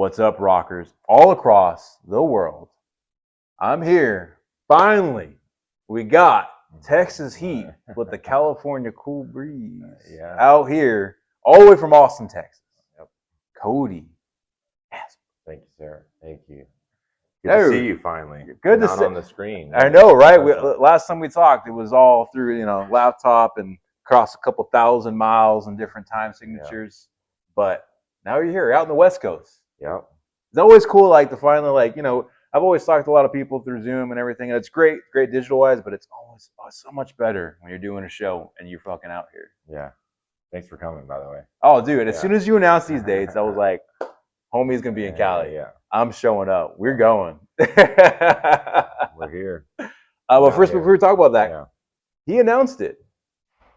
What's up, rockers all across the world? I'm here. Finally, we got Texas heat with the California cool breeze out here, all the way from Austin, Texas. Yep. Cody Jasper. Thank you, sir. Thank you. Good to see you finally. Good to see on the screen. I know, right? Last time we talked, it was all through laptop and across a couple thousand miles and different time signatures. Yeah. But now you're here, out in the West Coast. Yep. It's always cool, to finally, I've always talked to a lot of people through Zoom and everything, and it's great digital-wise, but it's always so much better when you're doing a show and you're fucking out here. Yeah. Thanks for coming, by the way. Oh, dude, as soon as you announced these dates, I was like, homie's going to be in Cali. Yeah. I'm showing up. We're going. We're here. But first, before we talk about that, he announced it.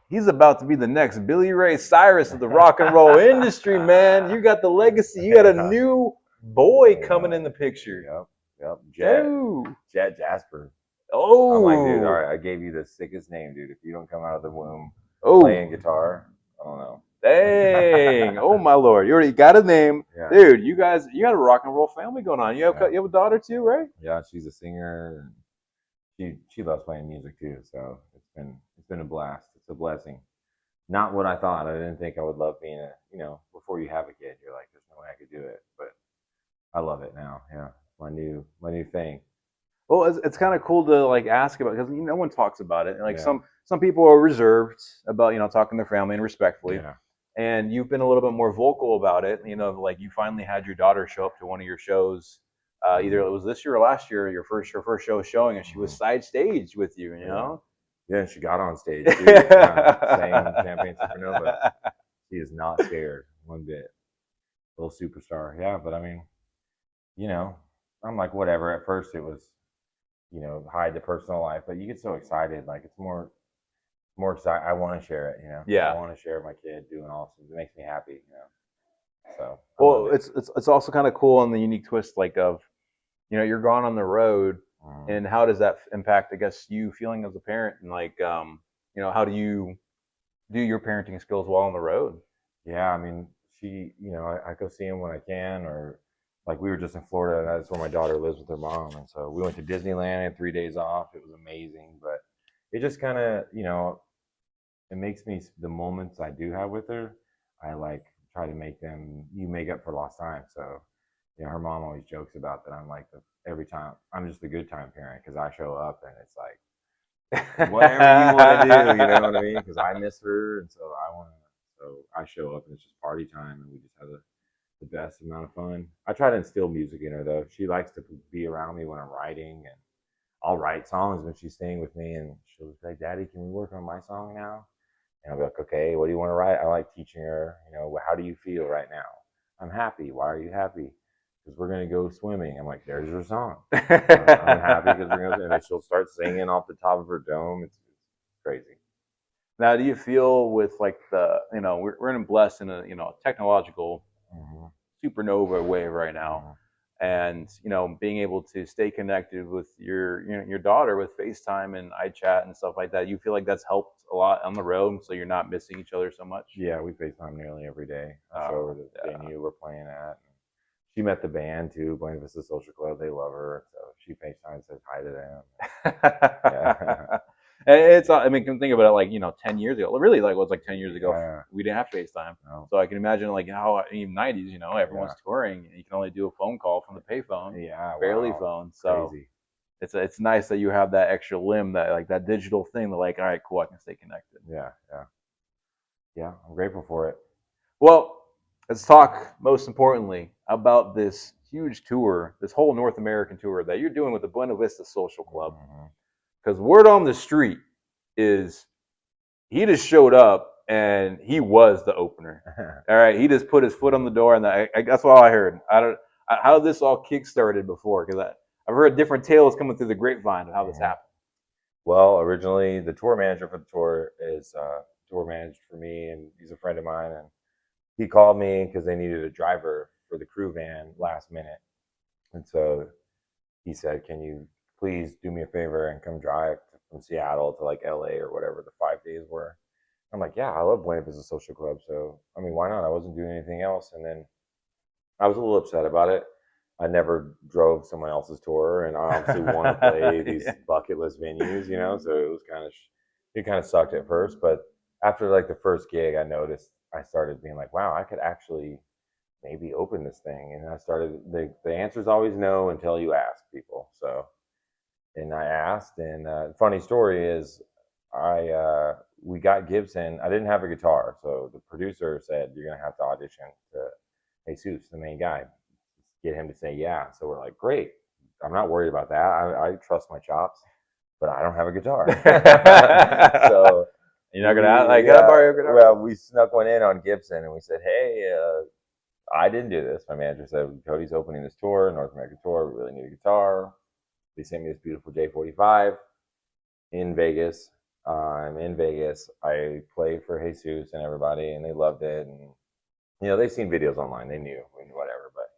He's about to be the next Billy Ray Cyrus of the rock and roll industry, man. You got the legacy. You got a new boy coming in the picture. Yep. Jet Jasper. Oh. I'm like, dude, all right, I gave you the sickest name, dude. If you don't come out of the womb playing guitar, I don't know. Dang. Oh, my Lord. You already got a name. Yeah. Dude, you got a rock and roll family going on. You have a daughter too, right? Yeah, she's a singer. She loves playing music too, so it's been a blast. It's a blessing. Not what I thought. I didn't think I would love being before you have a kid, you're like, there's no way I could do it. But I love it now. Yeah. My new thing. Well, it's kind of cool to ask about, because no one talks about it. And some people are reserved about talking to their family and respectfully. Yeah. And you've been a little bit more vocal about it. You finally had your daughter show up to one of your shows. Either it was this year or last year, her first show showing, and she was side stage with you. You know. Yeah, and she got on stage too. Sang Champagne Supernova. She is not scared one bit. Little superstar. Yeah, but I mean, I'm like, whatever. At first, it was, hide the personal life, but you get so excited. Like, it's more excited. I want to share it. Yeah. I want to share my kid doing awesome. It makes me happy. So. Well, it's also kind of cool on the unique twist, of, you're gone on the road. And how does that impact, I guess, you feeling as a parent, and how do you do your parenting skills while on the road? Yeah, I mean, she, I go see him when I can, or we were just in Florida, and that's where my daughter lives with her mom, and so we went to Disneyland and 3 days off. It was amazing, but it just kind of, it makes me, the moments I do have with her, I try to make up for lost time. So, her mom always jokes about that. I'm every time I'm just a good time parent, because I show up and it's whatever you want to do, you know what I mean? Because I miss her, and so I show up and it's just party time, and we just have the best amount of fun. I try to instill music in her though. She likes to be around me when I'm writing, and I'll write songs when she's staying with me, and she'll say, "Daddy, can we work on my song now?" And I'll be like, "Okay, what do you want to write?" I like teaching her, how do you feel right now? I'm happy. Why are you happy? Because we're going to go swimming. I'm like, there's your song. I'm happy because we're going to swim. And she'll start singing off the top of her dome. It's crazy. Now, do you feel with we're blessed in a, technological supernova wave right now. And, being able to stay connected with your daughter with FaceTime and iChat and stuff like that, you feel like that's helped a lot on the road, so you're not missing each other so much? Yeah, we FaceTime nearly every day. I show her the venue we're playing at. She met the band too, Buena Vista Social Club. They love her, so she FaceTime and says hi to them. Yeah. It's, I mean, can think about it 10 years ago. Really, it was 10 years ago. We didn't have FaceTime. No. So I can imagine how in the 90s, everyone's touring. And you can only do a phone call from the payphone. Yeah. Barely phone. So crazy. It's nice that you have that extra limb, that that digital thing that all right, cool, I can stay connected. Yeah, I'm grateful for it. Well, let's talk most importantly about this huge tour, this whole North American tour that you're doing with the Buena Vista Social Club. Because word on the street is he just showed up and he was the opener. All right, he just put his foot on the door, and that's all I heard. How this all kick-started before, because I've heard different tales coming through the grapevine of how this happened. Well, originally the tour manager for the tour is tour managed for me, and he's a friend of mine, and he called me because they needed a driver for the crew van last minute, and so he said, "Can you please do me a favor and come drive from Seattle to LA or whatever the 5 days were?" I'm like, "Yeah, I love Buena Vista Social Club, so I mean, why not?" I wasn't doing anything else, and then I was a little upset about it. I never drove someone else's tour, and I obviously want to play these Yeah. bucket list venues, you know. So it was kind of it kind of sucked at first, but after like the first gig, I noticed I started being like, wow, I could actually maybe open this thing, and I started. The answer's always no until you ask people. So, and I asked, and funny story is, I we got Gibson. I didn't have a guitar, so the producer said you're gonna have to audition to Jesus, the main guy, get him to say yeah. So we're like, great. I'm not worried about that. I trust my chops, but I don't have a guitar. So You're not gonna like, can I yeah, borrow your guitar? well, we snuck one in on Gibson, and we said, hey, I didn't do this. My manager said, Cody's opening this tour, North American tour. We really need a guitar. They sent me this beautiful J45 in Vegas. I'm in Vegas. I played for Jesus and everybody, and they loved it. And you know, they've seen videos online. They knew whatever. But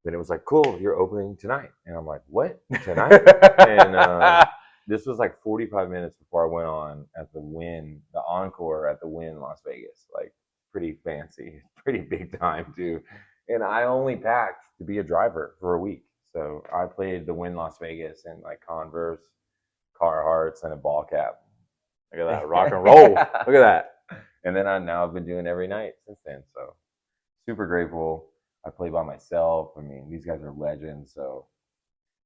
then it was like, cool, you're opening tonight. And I'm like, what? Tonight? And this was like 45 minutes before I went on at the Wynn, the encore at the Wynn Las Vegas. Like, pretty fancy, pretty big time, too. And I only packed to be a driver for a week. So I played the Wynn Las Vegas in like Converse, Carhartts, and a ball cap. Look at that, rock and roll. Look at that. And then I've been doing every night since then. So super grateful. I play by myself. I mean, these guys are legends. So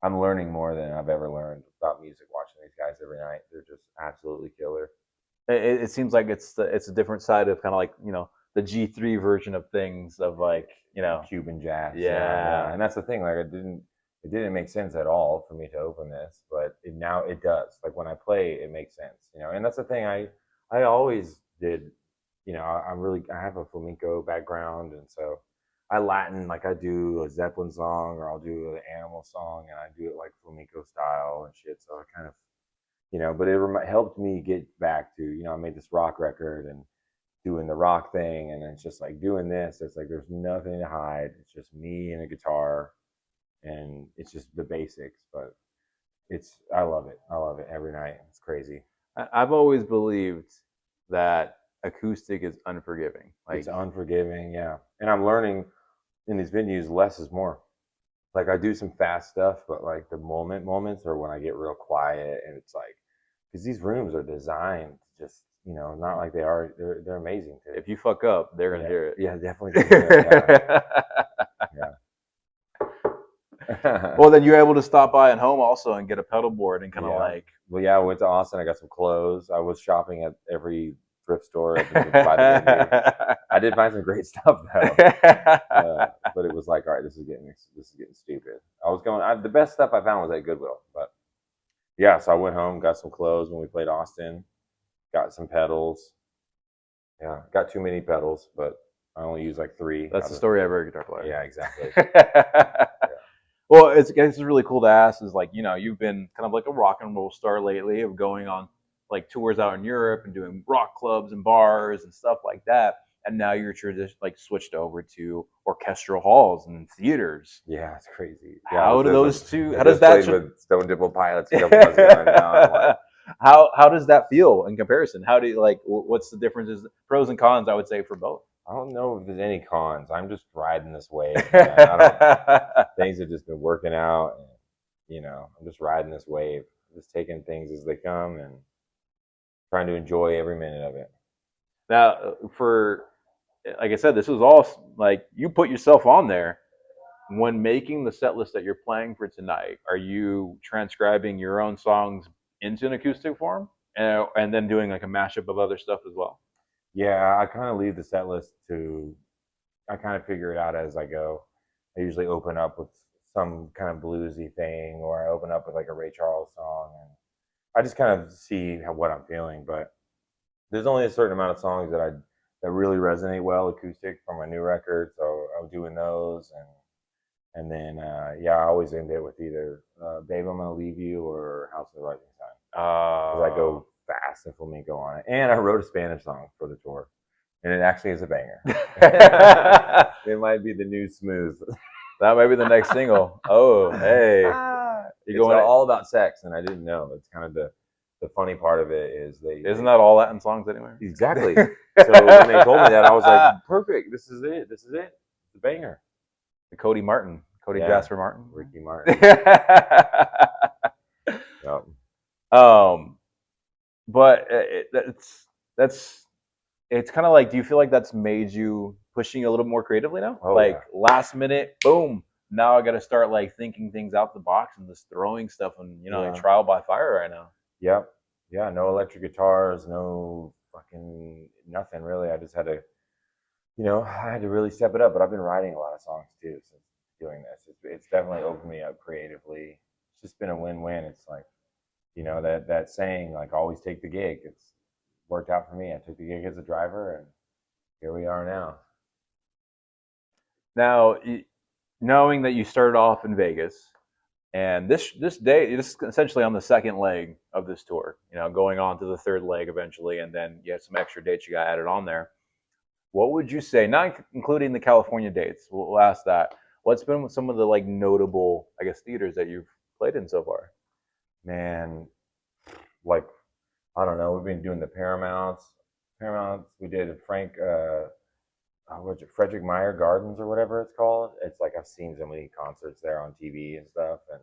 I'm learning more than I've ever learned about music watching these guys every night. They're just absolutely killer. It seems like it's a different side of kind of like, you know, the G3 version of things of like, you know, Cuban jazz. Yeah. And that's the thing. Like, it didn't make sense at all for me to open this, but now it does. Like when I play, it makes sense, you know. And that's the thing. I always did. You know, I have a flamenco background, and so I Latin, like I do a Zeppelin song or I'll do an Animal song, and I do it like flamenco style and shit. So I kind of, you know, but it helped me get back to, you know, I made this rock record and doing the rock thing, and it's just like doing this. It's like there's nothing to hide. It's just me and a guitar, and it's just the basics. But I love it. I love it every night. It's crazy. I've always believed that acoustic is unforgiving. Like, it's unforgiving, yeah. And I'm learning in these venues, less is more. Like I do some fast stuff, but like the moments are when I get real quiet, and it's like, because these rooms are designed just, you know, not like they are. They're amazing. If you fuck up, they're gonna hear it. Yeah, definitely. Yeah. Well, then you're able to stop by at home also and get a pedal board and kind of like. Well, yeah, I went to Austin. I got some clothes. I was shopping at every thrift store by the venue. I did find some great stuff though, but it was like, all right, this is getting stupid. I was going. The best stuff I found was at Goodwill, but yeah. So I went home, got some clothes when we played Austin, got some pedals. Yeah, got too many pedals, but I only used like 3. That's the story of every guitar player. Yeah, exactly. Well, it's really cool to ask. Is like, you know, you've been kind of like a rock and roll star lately, of going on like tours out in Europe and doing rock clubs and bars and stuff like that. And now you're like switched over to orchestral halls and theaters. Yeah, it's crazy. Yeah, how do those two? How does that? With Stone Temple Pilots a couple months ago, and now I'm like, how does that feel in comparison? How do you like? What's the differences, pros and cons? I would say for both. I don't know if there's any cons. I'm just riding this wave. Things have just been working out, and you know, I'm just riding this wave. I'm just taking things as they come and trying to enjoy every minute of it. Now, like I said, this was all like you put yourself on there. When making the set list that you're playing for tonight, are you transcribing your own songs into an acoustic form and then doing like a mashup of other stuff as well? Yeah, I kind of leave the set list I kind of figure it out as I go. I usually open up with some kind of bluesy thing, or I open up with like a Ray Charles song, and I just kind of see what I'm feeling. But there's only a certain amount of songs that really resonate well acoustic from my new record, so I'm doing those, and then I always end it with either "Babe, I'm Gonna Leave You" or "House of the Rising Sun," because I go fast and flamenco on it. And I wrote a Spanish song for the tour, and it actually is a banger. It might be the new Smooth. That might be the next single. Oh, hey. It's all about sex, and I didn't know. It's kind of the funny part of it is Isn't that all Latin songs anyway? Exactly. So when they told me that, I was like, perfect. This is it. It's a banger. Cody Jasper Martin. Ricky Martin. Yep. um, but that's it's kind of like, do you feel like that's made you pushing a little more creatively now? Oh Like yeah. last minute, boom. Now I got to start like thinking things out the box and just throwing stuff and Yeah. trial by fire right now. Yep. Yeah. No electric guitars. No fucking nothing really. I just had to, I had to really step it up. But I've been writing a lot of songs too since doing this. It's definitely opened me up creatively. It's just been a win-win. It's like, that saying, like, always take the gig. It's worked out for me. I took the gig as a driver, and here we are now. Now, knowing that you started off in Vegas, and this day, this is essentially on the second leg of this tour, going on to the third leg eventually, and then you have some extra dates you got added on there. What would you say, not including the California dates? We'll ask that. What's been some of the like notable, I guess, theaters that you've played in so far? Man, like, I don't know. We've been doing the Paramounts. We did Frederick Meyer Gardens or whatever it's called. It's like I've seen so many concerts there on TV and stuff. And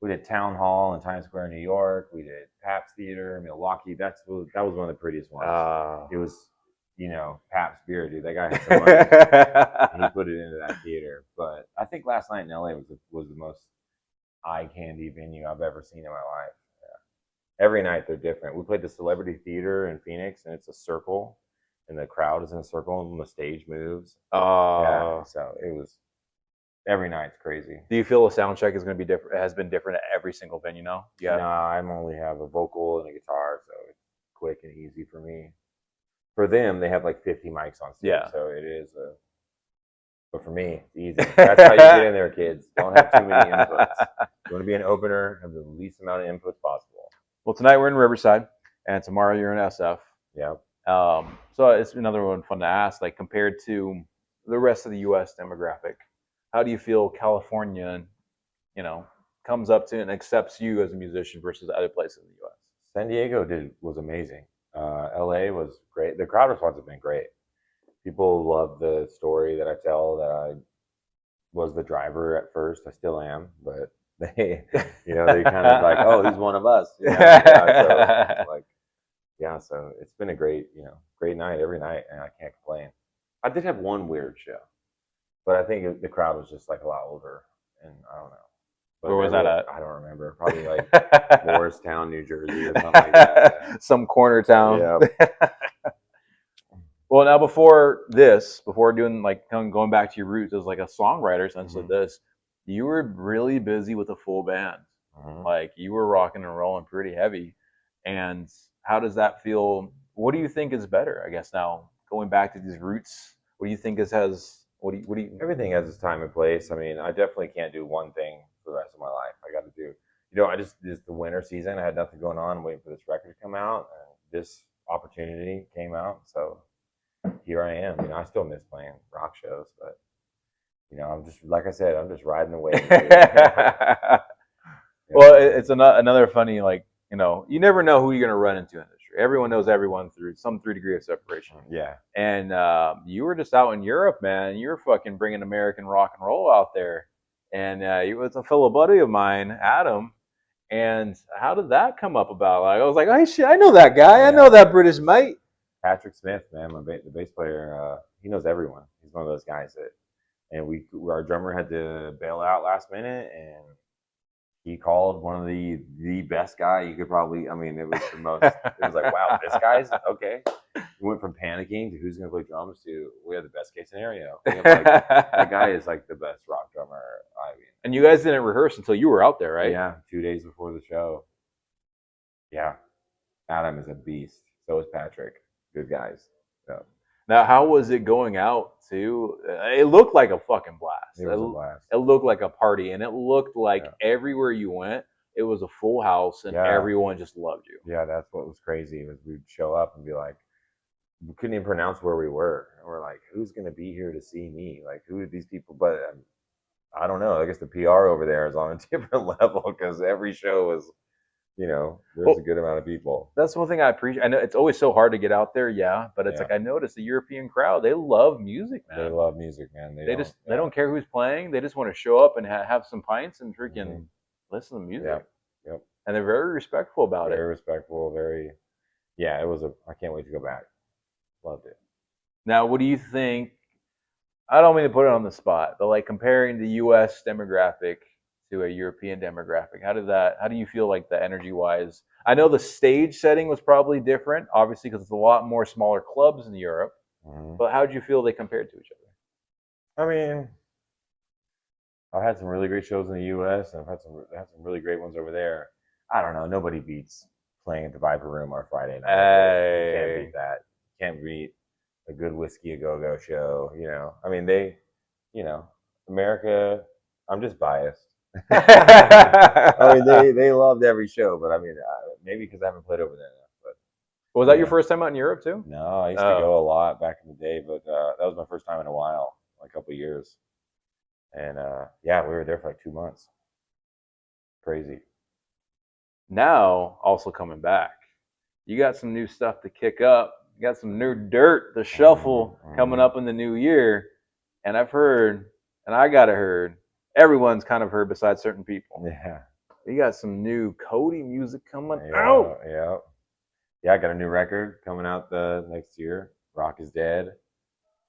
we did Town Hall in Times Square, New York. We did Pabst Theater, Milwaukee. That was one of the prettiest ones. It was, Pabst beer, dude. That guy had some money. And he put it into that theater. But I think last night in LA was the most eye candy venue I've ever seen in my life. Yeah. Every night they're different. We played the Celebrity Theater in Phoenix, and it's a circle, and the crowd is in a circle, and the stage moves. Yeah, so it was every night's crazy. Do you feel the sound check is going to be different? It has been different at every single venue now. Yeah. Nah, I only have a vocal and a guitar, so it's quick and easy for me. For them, they have like 50 mics on stage, so it is but for me, it's easy. That's how you get in there, kids. Don't have too many inputs. You want to be an opener, have the least amount of inputs possible. Well, tonight we're in Riverside, and tomorrow you're in SF. Yeah. So it's another one fun to ask. Like, compared to the rest of the U.S. demographic, how do you feel California, comes up to and accepts you as a musician versus other places in the U.S.? San Diego was amazing. LA was great. The crowd response has been great. People love the story that I tell, that I was the driver at first. I still am, but they kind of like, oh, he's one of us. So it's been a great night every night, and I can't complain. I did have one weird show, but I think the crowd was just like a lot older, and I don't know. But where was that at? I don't remember. Probably like Morristown, New Jersey, or something like that. Yeah. Some corner town. Yeah. Well, now before doing like going back to your roots as like a songwriter, essentially, you were really busy with a full band. Like you were rocking and rolling pretty heavy. And how does that feel? What do you think is better? I guess now going back to these roots, what do you think what do you? Everything has its time and place. I mean, I definitely can't do one thing for the rest of my life. I got to do, this the winter season. I had nothing going on, waiting for this record to come out, and this opportunity came out. So here I am. I still miss playing rock shows, but I'm just, like I said, I'm just riding the wave. Well, it's another funny, like, you never know who you're going to run into in the industry. Everyone knows everyone through some degree of separation. Yeah. And you were just out in Europe, man. You were fucking bringing American rock and roll out there. And you was a fellow buddy of mine, Adam. And how did that come up about? Like, I was like, oh, shit, I know that guy. Yeah. I know that British mate. Patrick Smith, man, the bass player, he knows everyone. He's one of those guys and our drummer had to bail out last minute, and he called one of the best guy you could probably. I mean, it was the most. It was like, wow, this guy's okay. We went from panicking to who's going to play drums to we have the best case scenario. That guy is like the best rock drummer. I mean, and you guys didn't rehearse until you were out there, right? Yeah, 2 days before the show. Yeah, Adam is a beast. So is Patrick. Good guys. Yeah. Now, how was it going out to? It looked like a fucking blast. It was a blast. It looked like a party, and it looked like everywhere you went, it was a full house, and everyone just loved you. Yeah, that's what was crazy. Was we'd show up and be like, we couldn't even pronounce where we were. And we're like, who's gonna be here to see me? Like, who are these people? But I don't know. I guess the PR over there is on a different level because every show was there's a good amount of people. That's one thing I appreciate. I know it's always so hard to get out there, but it's Yeah. like I noticed the European crowd, they love music, man. They love music, man. They don't care who's playing. They just want to show up and have some pints and freaking listen to music. Yep. Yep. And they're very respectful about it. Very respectful. It was I can't wait to go back. Loved it. Now, what do you think? I don't mean to put it on the spot, but like comparing the U.S. demographic to a European demographic, how do you feel like the energy wise? I know the stage setting was probably different, obviously, because it's a lot more smaller clubs in Europe. But how did you feel they compared to each other? I mean, I've had some really great shows in the U.S. and I've had some really great ones over there. I don't know. Nobody beats playing at the Viper Room on Friday night. Hey. You can't beat that. You can't beat a good Whiskey a Go-Go show. I mean, America. I'm just biased. I mean, they loved every show, but I mean, maybe because I haven't played over there enough. But was that your first time out in Europe too? No, I used to go a lot back in the day, but that was my first time in a while, like a couple of years. And we were there for like 2 months. Crazy. Now, also coming back, you got some new stuff to kick up. You got some new dirt to shuffle coming up in the new year. And I've heard, and I gotta heard, everyone's kind of heard besides certain people. Yeah. You got some new Cody music coming out. Yeah. Yeah, I got a new record coming out the next year. Rock is Dead.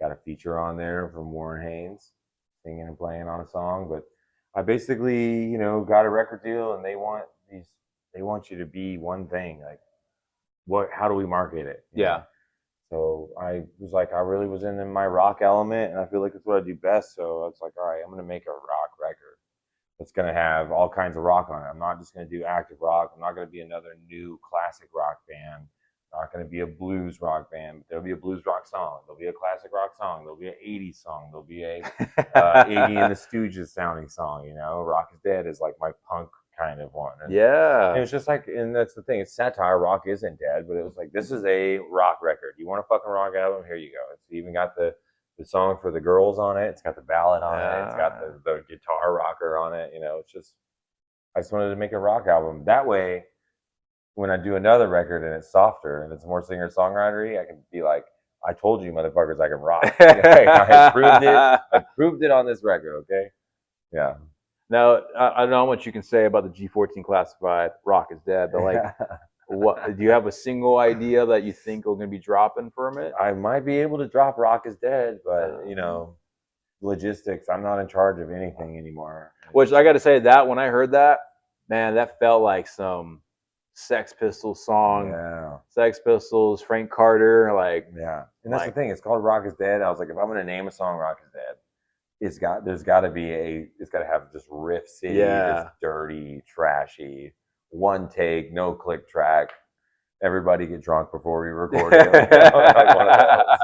Got a feature on there from Warren Haynes, singing and playing on a song. But I basically, got a record deal, and they want you to be one thing. Like, how do we market it? Yeah. So I was like, I really was in my rock element, and I feel like it's what I do best. So I was like, all right, I'm going to make a rock record that's going to have all kinds of rock on it. I'm not just going to do active rock. I'm not going to be another new classic rock band. I'm not going to be a blues rock band. There'll be a blues rock song. There'll be a classic rock song. There'll be an 80s song. There'll be a 80 and the Stooges sounding song. Rock is Dead is like my punk kind of one. And it was just like, and that's the thing. It's satire. Rock isn't dead, but it was like, this is a rock record. You want a fucking rock album? Here you go. It's even got the song for the girls on it. It's got the ballad on it. It's got the guitar rocker on it. It's just, I just wanted to make a rock album. That way, when I do another record and it's softer and it's more singer-songwritery, I can be like, I told you, motherfuckers, I can rock. I proved it. I proved it on this record, okay? Yeah. Now, I don't know how much you can say about the G14 classified Rock is Dead, but like, what do you have a single idea that you think are going to be dropping from it? I might be able to drop Rock is Dead, but logistics. I'm not in charge of anything anymore. Which I got to say that when I heard that, man, that felt like some Sex Pistols song. Yeah. Sex Pistols, Frank Carter, like. Yeah. And that's the thing. It's called Rock is Dead. I was like, if I'm going to name a song Rock is Dead, it's got to have just riff city, just dirty, trashy, one take, no click track. Everybody get drunk before we record it. Like one of those.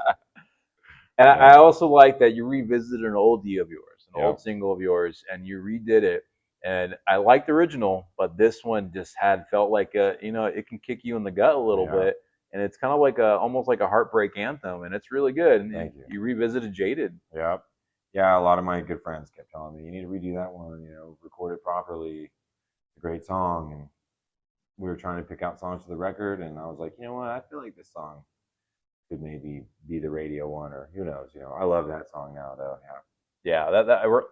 And I also like that you revisited an oldie of yours, an old single of yours, and you redid it. And I liked the original, but this one just felt like it can kick you in the gut a little bit, and it's kind of like almost like a heartbreak anthem, and it's really good. And Thank you. You revisited Jaded. Yep. Yeah, a lot of my good friends kept telling me, you need to redo that one, record it properly. It's a great song. And we were trying to pick out songs for the record, and I was like, you know what, I feel like this song could maybe be the radio one, or who knows, I love that song now though. Yeah,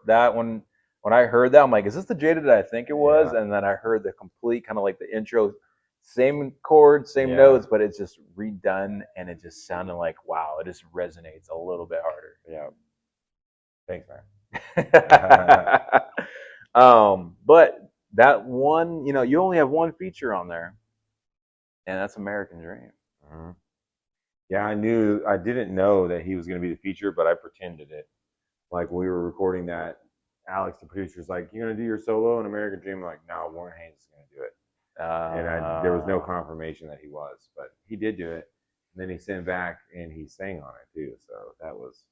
that one, when I heard that, I'm like, is this the Jaded that I think it was? And then I heard the complete kind of like the intro, same chords, same notes, but it's just redone, and it just sounded like, wow, it just resonates a little bit harder. Yeah. Thanks, man. But that one, you only have one feature on there, and that's American Dream. Mm-hmm. Yeah, I didn't know that he was going to be the feature, but I pretended it. Like when we were recording that, Alex, the producer's like, "You gonna do your solo in American Dream?" I'm like, "No, Warren Haynes is gonna do it." And there was no confirmation that he was, but he did do it. And then he sent back and he sang on it too. So that was,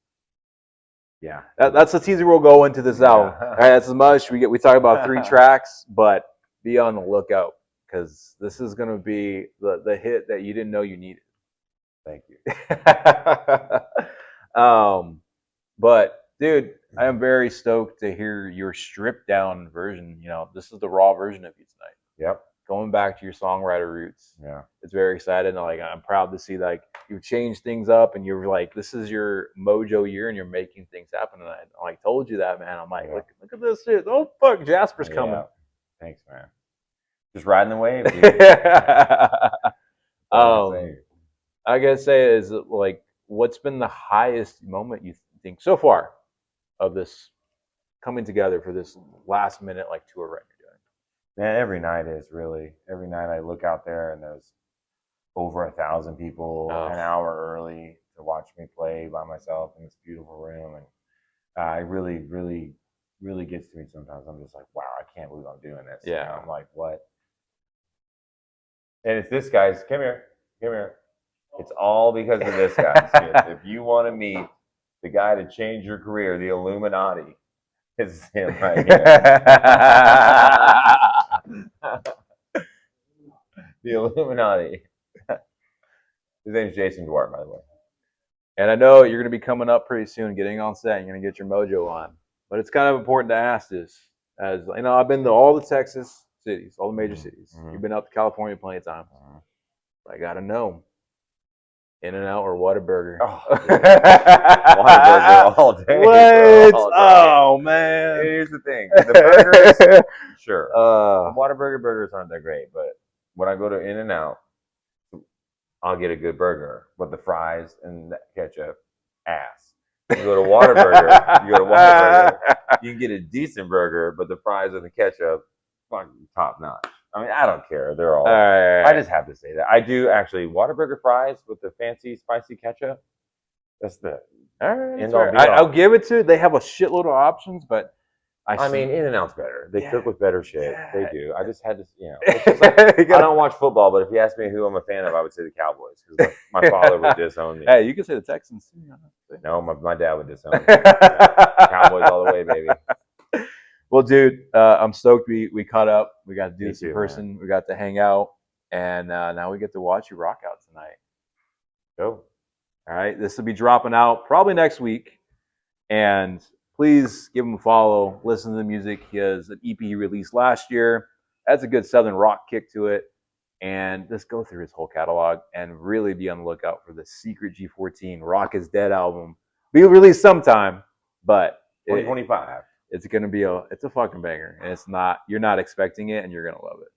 yeah. That's the teaser we'll go into this album. All right, that's as much we talk about 3 tracks, but be on the lookout because this is gonna be the hit that you didn't know you needed. Thank you. But dude, I am very stoked to hear your stripped down version. This is the raw version of you tonight. Yep. going back to your songwriter roots. Yeah. It's very exciting. Like I'm proud to see like you've changed things up and you're like this is your mojo year and you're making things happen. And I like told you that, man. I'm like, look at this shit. Oh fuck, Jasper's coming. Thanks, man. Just riding the wave, dude. I gotta say is like what's been the highest moment you think so far of this coming together for this last minute like tour right now? Man, every night is really. Every night I look out there and there's over 1,000 people an hour early to watch me play by myself in this beautiful room, and it really, really, really gets to me sometimes. I'm just like, wow, I can't believe I'm doing this. Yeah. You know, I'm like, what? And it's this guy's. Come here. It's all because of this guy. If you want to meet the guy to change your career, the Illuminati, it's him right here. The Illuminati. His name's Jason Dwart, by the way. And I know you're going to be coming up pretty soon, getting on set. You're going to get your mojo on. But it's kind of important to ask this. As you know, I've been to all the Texas cities, all the major cities. You've been out to California plenty of times. But I got to know, In-N-Out or Whataburger? Oh, Whataburger all day. What? All day. Oh, man. Here's the thing. The burgers, sure. Whataburger burgers aren't that great. But when I go to In-N-Out, I'll get a good burger. But the fries and the ketchup, ass. You go to Whataburger, you can get a decent burger, but the fries and the ketchup, fucking top notch. I mean, I don't care. They're all. I just have to say that. I do actually Whataburger fries with the fancy spicy ketchup. That's the end all. I'll give it to. They have a shitload of options, but I mean, In-N-Out's better. They cook with better shit. Yeah. They do. I just had to, It's just like, I don't watch football, but if you ask me who I'm a fan of, I would say the Cowboys because my father would disown me. Hey, you can say the Texans too. No, my dad would disown me. Cowboys all the way, baby. Well, dude, I'm stoked we caught up. We got to do this in person. Man. We got to hang out, and now we get to watch you rock out tonight. Go. All right, this will be dropping out probably next week, and please give him a follow. Listen to the music. He has an EP he released last year. That's a good southern rock kick to it, and just go through his whole catalog and really be on the lookout for the Secret G14 Rock Is Dead album. Be released sometime, but 2025. It's gonna be it's a fucking banger, and you're not expecting it, and you're gonna love it.